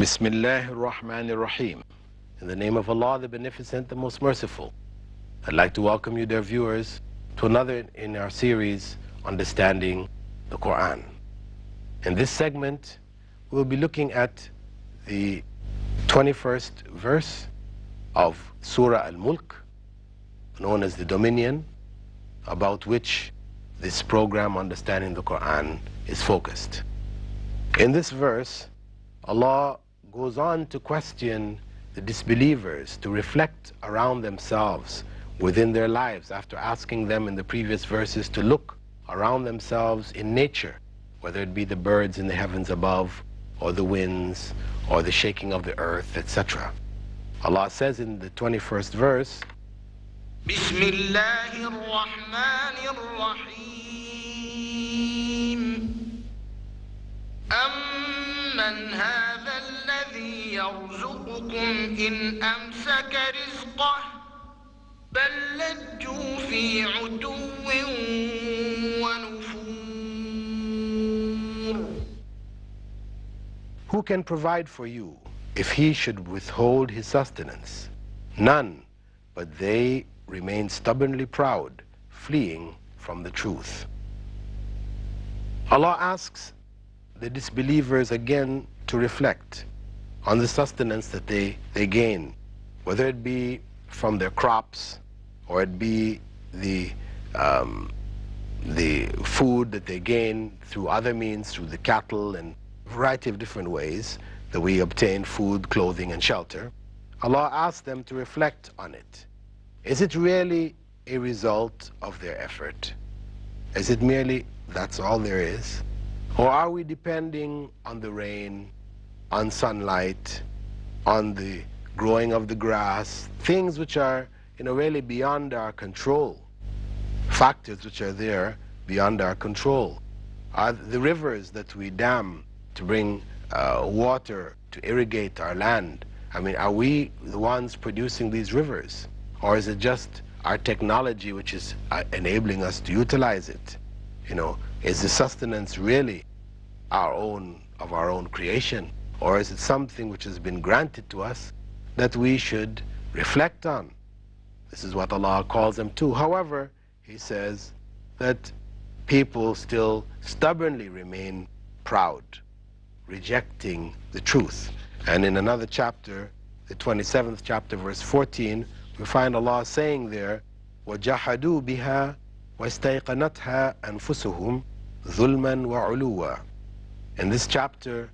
Bismillah ar-Rahman ar-Rahim. In the name of Allah, the Beneficent, the Most Merciful. I'd like to welcome you, dear viewers, to another in our series, Understanding the Qur'an. In this segment, we'll be looking at the 21st verse of Surah Al-Mulk, known as the Dominion, about which this program, Understanding the Qur'an, is focused. In this verse, Allah goes on to question the disbelievers to reflect around themselves within their lives after asking them in the previous verses to look around themselves in nature, whether it be the birds in the heavens above, or the winds, or the shaking of the earth, etc. Allah says in the 21st verse, Bismillahir Rahmanir Rahim. Amman hadha alladhi yarzuqukum in amsaka rizqah bal lajju fi utuwwin wa nufur. who can provide for you if he should withhold his sustenance? None, but they remain stubbornly proud, fleeing from the truth. Allah asks the disbelievers again to reflect on the sustenance that they gain, whether it be from their crops or it be the food that they gain through other means, through the cattle and a variety of different ways that we obtain food, clothing, and shelter. Allah asks them to reflect on it. Is it really a result of their effort? Is it merely that's all there is? Or are we depending on the rain, on sunlight, on the growing of the grass, things which are, really beyond our control, factors which are there beyond our control? Are the rivers that we dam to bring water to irrigate our land, are we the ones producing these rivers? Or is it just our technology which is enabling us to utilize it? Is the sustenance really our own creation? Or is it something which has been granted to us that we should reflect on? This is what Allah calls them to. However, He says that people still stubbornly remain proud, rejecting the truth. And in another chapter, the 27th chapter, verse 14, we find Allah saying there, وَجَحَدُوا بِهَا وَاسْتَيْقَنَتْهَا أَنفُسُهُمْ ظُلْمًا وَعُلُوًّا. In this chapter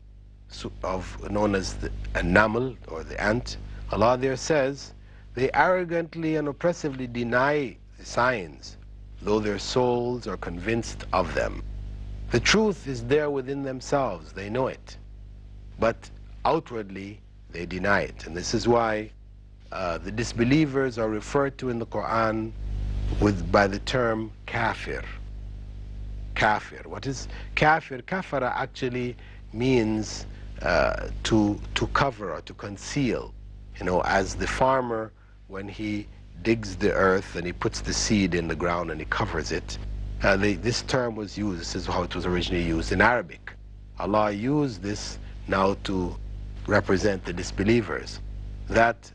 known as the Naml, or the ant, Allah there says, they arrogantly and oppressively deny the signs, though their souls are convinced of them. The truth is there within themselves, they know it, but outwardly they deny it. And this is why the disbelievers are referred to in the Qur'an by the term kafir. Kafir. What is kafir? Kafara actually means to cover or to conceal. As the farmer, when he digs the earth and he puts the seed in the ground and he covers it, this term was used. This is how it was originally used in Arabic. Allah used this now to represent the disbelievers, that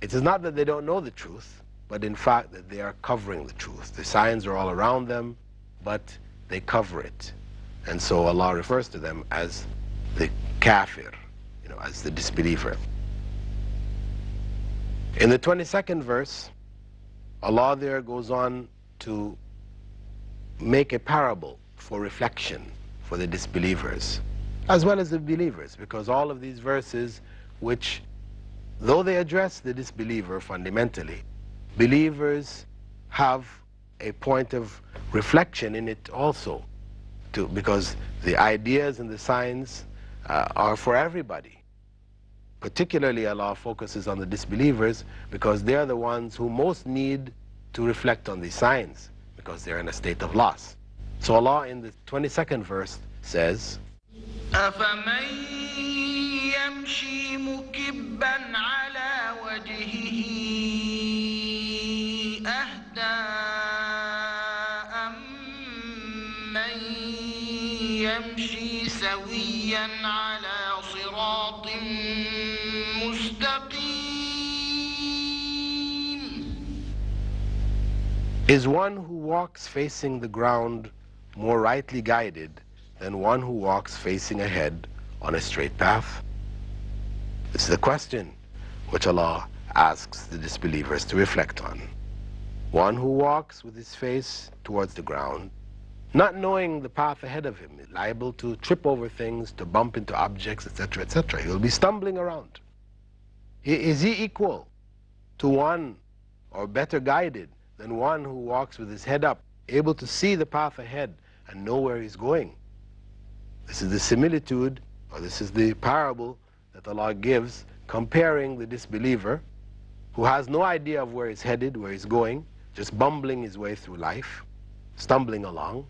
it is not that they don't know the truth, but in fact that they are covering the truth. The signs are all around them, but they cover it. And so Allah refers to them as the kafir, as the disbeliever. In the 22nd verse, Allah there goes on to make a parable for reflection for the disbelievers, as well as the believers, because all of these verses, which, though they address the disbeliever fundamentally, believers have a point of reflection in it also, because the ideas and the signs are for everybody. Particularly Allah focuses on the disbelievers because they are the ones who most need to reflect on these signs, because they're in a state of loss. So Allah in the 22nd verse says, أَفَمَن يَمْشِي مُكِبًّا عَلَى وَجْهِهِ أَهْدَىٰ أَمَّن يَمْشِي سَوِيًّا عَلَى صِرَاطٍ Is one who walks facing the ground more rightly guided than one who walks facing ahead on a straight path? This is the question which Allah asks the disbelievers to reflect on. One who walks with his face towards the ground, not knowing the path ahead of him, is liable to trip over things, to bump into objects, etc., etc. He will be stumbling around. Is he equal to one, or better guided than one who walks with his head up, able to see the path ahead and know where he's going? This is the similitude, or this is the parable that Allah gives, comparing the disbeliever who has no idea of where he's headed, where he's going, just bumbling his way through life, stumbling along,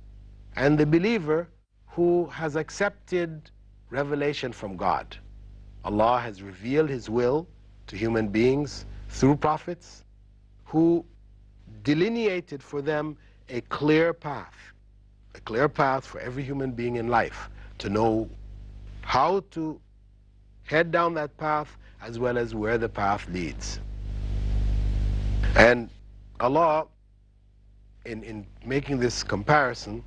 and the believer who has accepted revelation from God. Allah has revealed His will to human beings through prophets who delineated for them a clear path for every human being in life to know how to head down that path as well as where the path leads. And Allah, in making this comparison,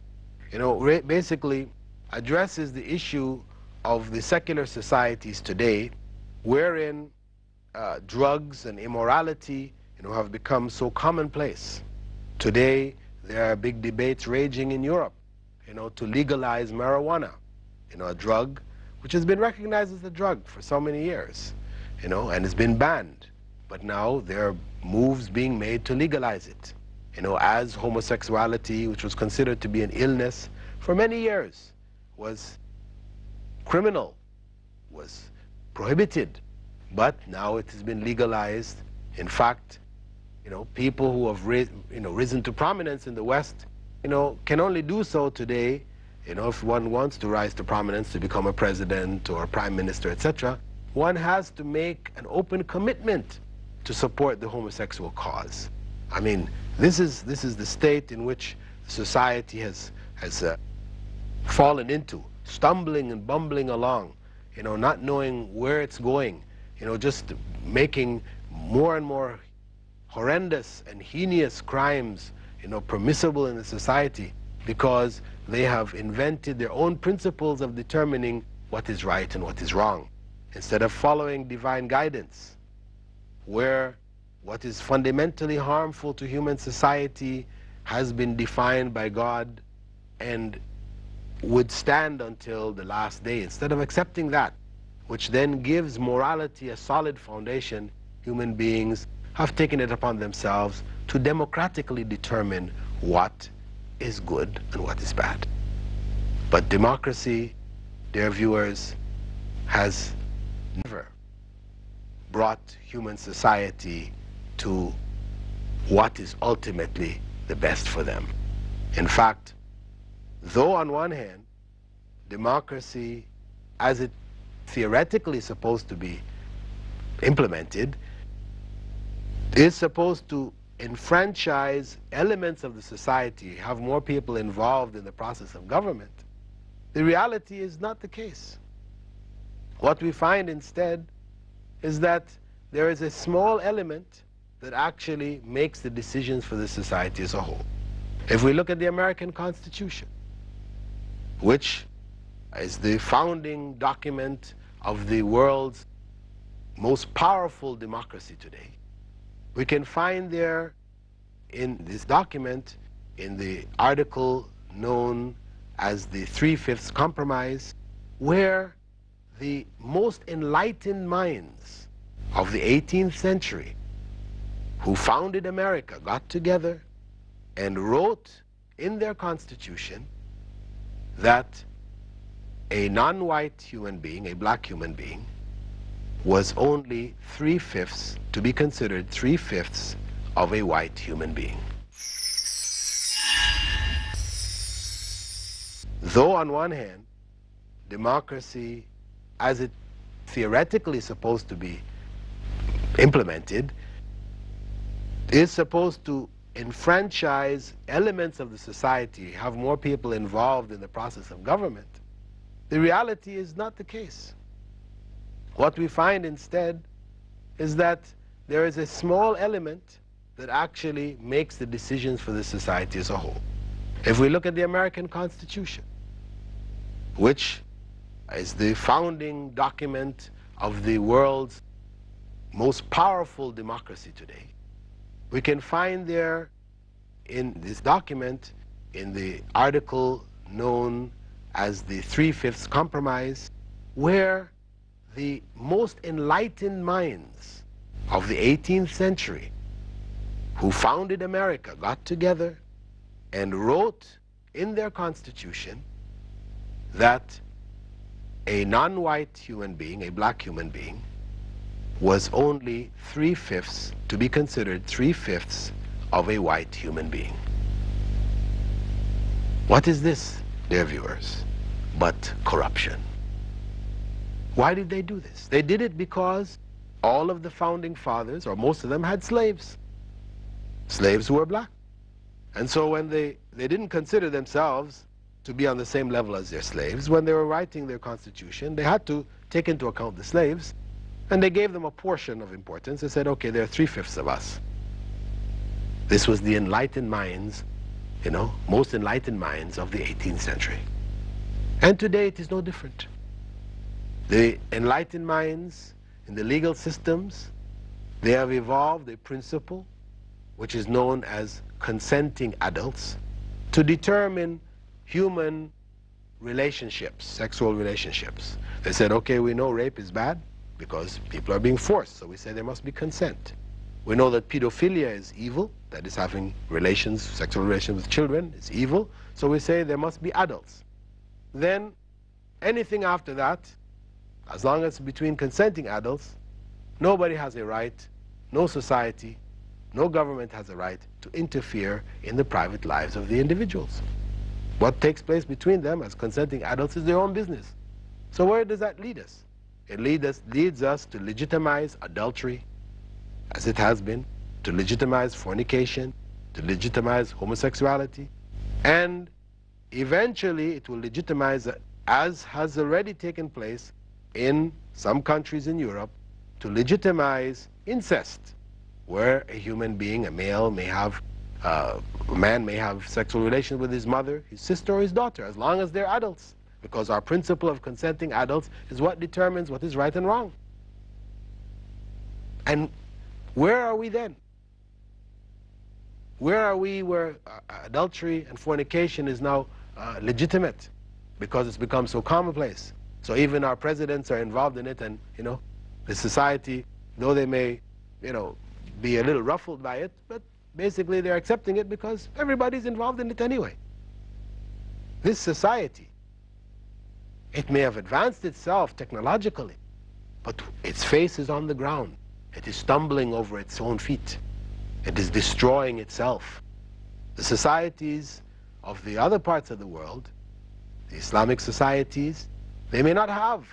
basically addresses the issue of the secular societies today, wherein drugs and immorality have become so commonplace. Today there are big debates raging in Europe to legalize marijuana, a drug which has been recognized as a drug for so many years, and it's been banned. But now there are moves being made to legalize it, as homosexuality, which was considered to be an illness for many years, was criminal, was prohibited, but now it has been legalized. In fact, people who have risen to prominence in the West, can only do so today, if one wants to rise to prominence to become a president or a prime minister, etc., one has to make an open commitment to support the homosexual cause. I mean, this is the state in which society has fallen into, stumbling and bumbling along, not knowing where it's going, just making more and more horrendous and heinous crimes, permissible in the society, because they have invented their own principles of determining what is right and what is wrong, instead of following divine guidance, where what is fundamentally harmful to human society has been defined by God and would stand until the last day. Instead of accepting that, which then gives morality a solid foundation, human beings have taken it upon themselves to democratically determine what is good and what is bad. But democracy, dear viewers, has never brought human society to what is ultimately the best for them. In fact, though on one hand, democracy, as it theoretically is supposed to be implemented, is supposed to enfranchise elements of the society, have more people involved in the process of government, the reality is not the case. What we find instead is that there is a small element that actually makes the decisions for the society as a whole. If we look at the American Constitution, which is the founding document of the world's most powerful democracy today, we can find there in this document, in the article known as the 3/5 Compromise, where the most enlightened minds of the 18th century who founded America got together and wrote in their constitution that a non-white human being, a black human being, was only 3/5, to be considered 3/5 of a white human being. Though on one hand, democracy, as it theoretically is supposed to be implemented, is supposed to enfranchise elements of the society, have more people involved in the process of government, the reality is not the case. What we find instead is that there is a small element that actually makes the decisions for the society as a whole. If we look at the American Constitution, which is the founding document of the world's most powerful democracy today, we can find there in this document, in the article known as the 3/5 Compromise, where the most enlightened minds of the 18th century who founded America got together and wrote in their constitution that a non-white human being, a black human being, was only 3/5, to be considered 3/5 of a white human being. What is this, dear viewers, but corruption? Why did they do this? They did it because all of the founding fathers, or most of them, had slaves. Slaves who were black. And so when they didn't consider themselves to be on the same level as their slaves, when they were writing their constitution, they had to take into account the slaves, and they gave them a portion of importance. They said, okay, there are 3/5 of us. This was the enlightened minds, most enlightened minds of the 18th century. And today it is no different. The enlightened minds in the legal systems, they have evolved a principle which is known as consenting adults to determine human relationships, sexual relationships. They said, okay, we know rape is bad because people are being forced, so we say there must be consent. We know that pedophilia is evil, that is having relations, sexual relations with children is evil, so we say there must be adults. Then anything after that, as long as it's between consenting adults, nobody has a right, no society, no government has a right to interfere in the private lives of the individuals. What takes place between them as consenting adults is their own business. So where does that lead us? It leads us to legitimize adultery, as it has been, to legitimize fornication, to legitimize homosexuality, and eventually it will legitimize, as has already taken place in some countries in Europe, to legitimize incest, where a human being, a male, may have, a man may have sexual relations with his mother, his sister, or his daughter, as long as they're adults. Because our principle of consenting adults is what determines what is right and wrong. And where are we then? Where are we where adultery and fornication is now legitimate? Because it's become so commonplace. So even our presidents are involved in it, and the society, though they may be a little ruffled by it, but basically they're accepting it because everybody's involved in it anyway. This society, it may have advanced itself technologically, but its face is on the ground. It is stumbling over its own feet. It is destroying itself. The societies of the other parts of the world, the Islamic societies, they may not have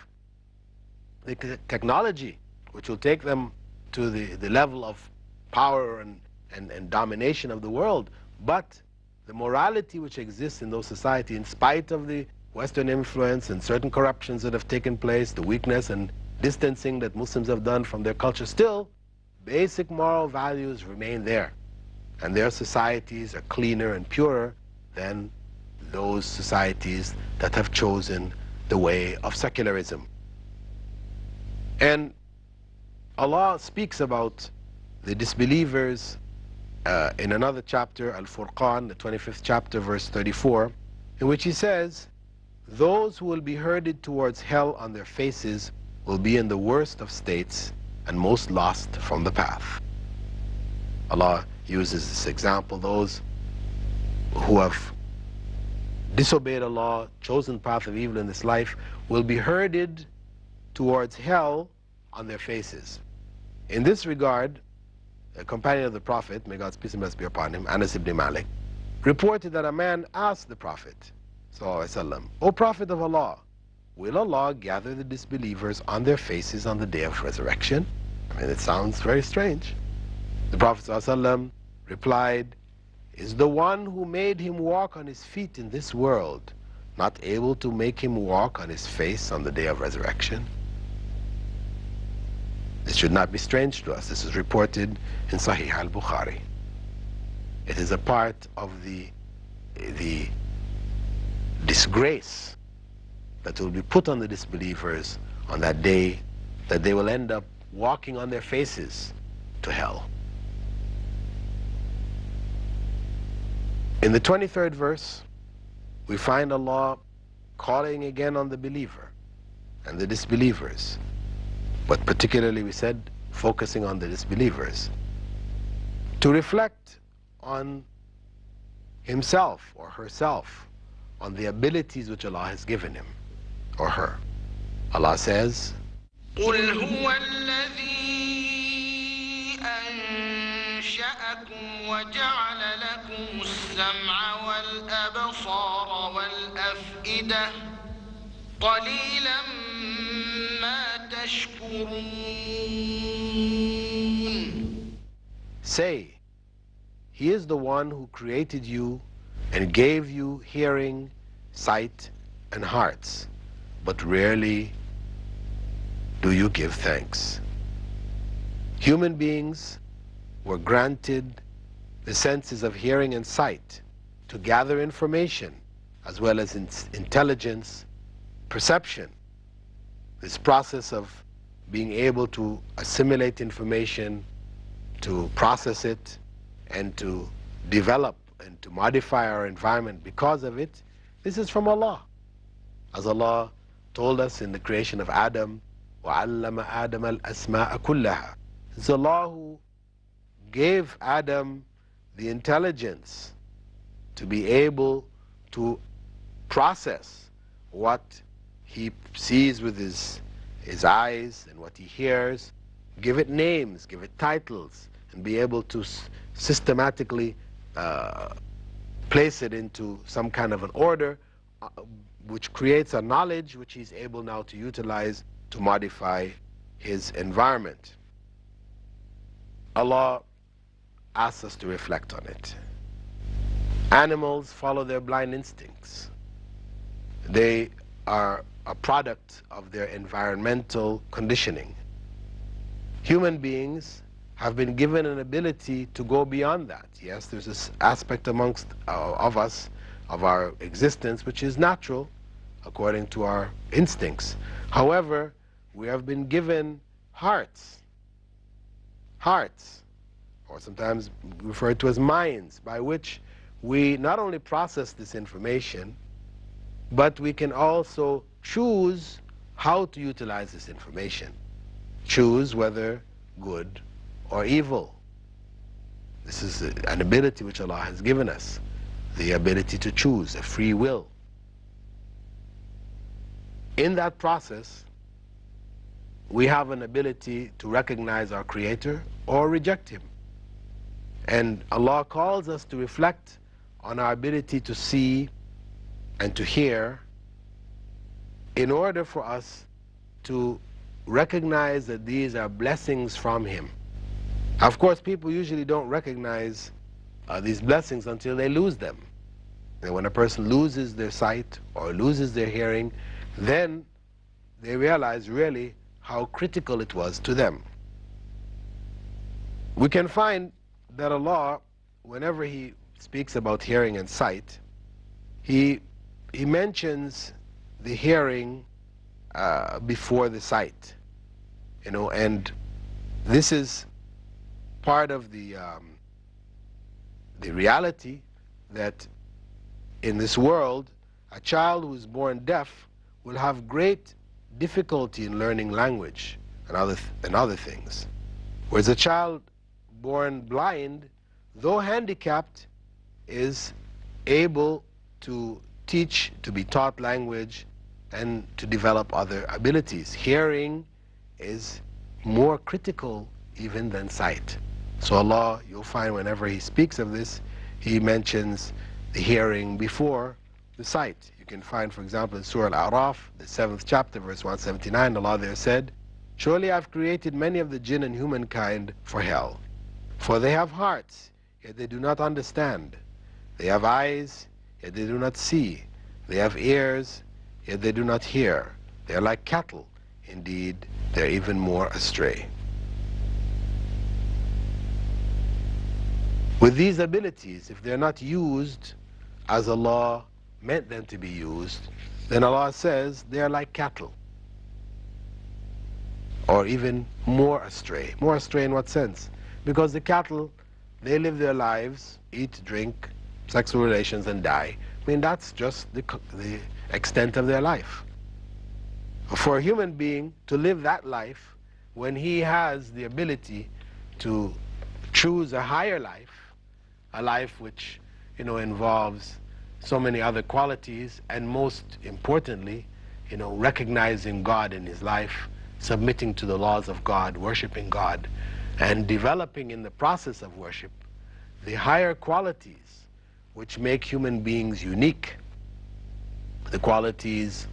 the technology which will take them to the level of power and domination of the world, but the morality which exists in those societies, in spite of the Western influence and certain corruptions that have taken place, the weakness and distancing that Muslims have done from their culture, still basic moral values remain there, and their societies are cleaner and purer than those societies that have chosen the way of secularism. And Allah speaks about the disbelievers in another chapter, Al-Furqan, the 25th chapter, verse 34, in which He says, those who will be herded towards hell on their faces will be in the worst of states and most lost from the path. Allah uses this example, those who have disobeyed Allah, chosen the path of evil in this life, will be herded towards hell on their faces. In this regard, a companion of the Prophet, may God's peace and blessings be upon him, Anas ibn Malik, reported that a man asked the Prophet, sallallahu alaihi wasallam, O Prophet of Allah, will Allah gather the disbelievers on their faces on the day of resurrection? I mean, it sounds very strange. The Prophet sallallahu alaihi wasallam replied, is the one who made him walk on his feet in this world not able to make him walk on his face on the day of resurrection? This should not be strange to us. This is reported in Sahih al-Bukhari. It is a part of the disgrace that will be put on the disbelievers on that day, that they will end up walking on their faces to hell. In the 23rd verse, we find Allah calling again on the believer and the disbelievers, but particularly, we said, focusing on the disbelievers, to reflect on himself or herself, on the abilities which Allah has given him or her. Allah says, قل هو الذي أنشأكم وجعل لكم السمع والأبصار والأفئدة قليلا ما تشكرون. say, He is the one who created you and gave you hearing, sight, and hearts, but rarely do you give thanks. Human beings were granted the senses of hearing and sight to gather information, as well as intelligence, perception. This process of being able to assimilate information, to process it, and to develop and to modify our environment because of it, this is from Allah. As Allah told us in the creation of Adam, وَعَلَّمَ آدَمَ الْأَسْمَاءَ كُلَّهَا. It's Allah who gave Adam the intelligence to be able to process what he sees with his eyes and what he hears, give it names, give it titles, and be able to systematically place it into some kind of an order which creates a knowledge which he's able now to utilize to modify his environment. Allah asks us to reflect on it. Animals follow their blind instincts. They are a product of their environmental conditioning. Human beings have been given an ability to go beyond that. Yes, there's this aspect amongst of us, of our existence, which is natural according to our instincts. However, we have been given hearts, or sometimes referred to as minds, by which we not only process this information, but we can also choose how to utilize this information. Choose whether good or evil. This is an ability which Allah has given us, the ability to choose, a free will. In that process, we have an ability to recognize our Creator or reject Him. And Allah calls us to reflect on our ability to see and to hear in order for us to recognize that these are blessings from Him. Of course, people usually don't recognize these blessings until they lose them. And when a person loses their sight or loses their hearing, then they realize really how critical it was to them. We can find that Allah, whenever He speaks about hearing and sight, He mentions the hearing before the sight, and this is part of the reality that in this world, a child who is born deaf will have great difficulty in learning language and other things. Whereas a child born blind, though handicapped, is able to teach, to be taught language, and to develop other abilities. Hearing is more critical even than sight. So Allah, you'll find whenever He speaks of this, He mentions the hearing before the sight. You can find, for example, in Surah Al-A'raf, the 7th chapter, verse 179, Allah there said, "Surely I've created many of the jinn and humankind for hell. For they have hearts, yet they do not understand. They have eyes, yet they do not see. They have ears, yet they do not hear. They are like cattle. Indeed, they are even more astray." With these abilities, if they're not used as Allah meant them to be used, then Allah says they are like cattle. Or even more astray. More astray in what sense? Because the cattle, they live their lives, eat, drink, sexual relations, and die. I mean, that's just the extent of their life. For a human being to live that life when he has the ability to choose a higher life, a life which, involves so many other qualities, and most importantly, recognizing God in his life, submitting to the laws of God, worshiping God, and developing in the process of worship the higher qualities which make human beings unique, the qualities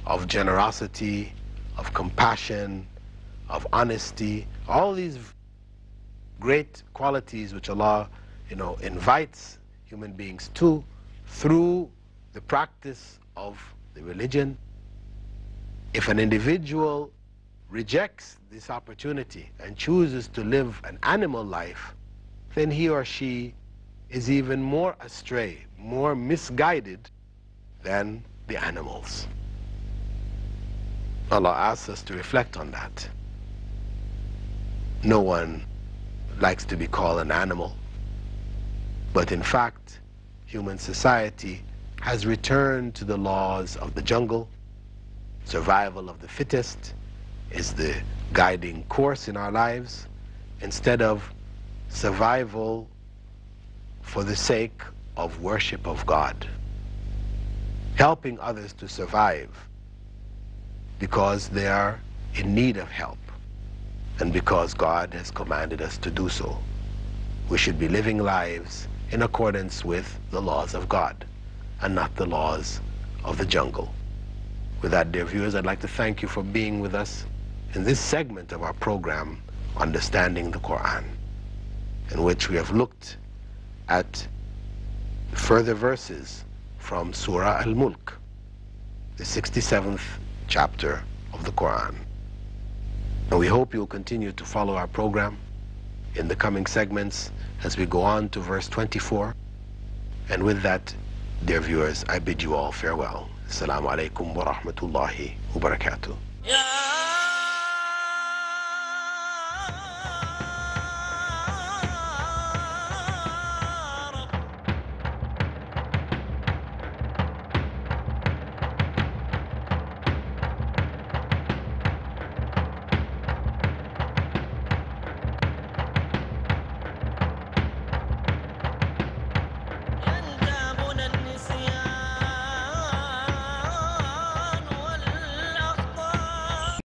of generosity, of compassion, of honesty, all these great qualities which Allah, invites human beings to through the practice of the religion. If an individual rejects this opportunity and chooses to live an animal life, then he or she is even more astray, more misguided than the animals. Allah asks us to reflect on that. No one likes to be called an animal, but in fact, human society has returned to the laws of the jungle. Survival of the fittest is the guiding course in our lives, instead of survival for the sake of worship of God, helping others to survive because they are in need of help and because God has commanded us to do so. We should be living lives in accordance with the laws of God and not the laws of the jungle. With that, dear viewers, I'd like to thank you for being with us in this segment of our program, Understanding the Qur'an, in which we have looked at further verses from Surah Al-Mulk, the 67th chapter of the Qur'an. And we hope you'll continue to follow our program in the coming segments as we go on to verse 24. And with that, dear viewers, I bid you all farewell. Assalamu alaikum wa rahmatullahi wa barakatuh.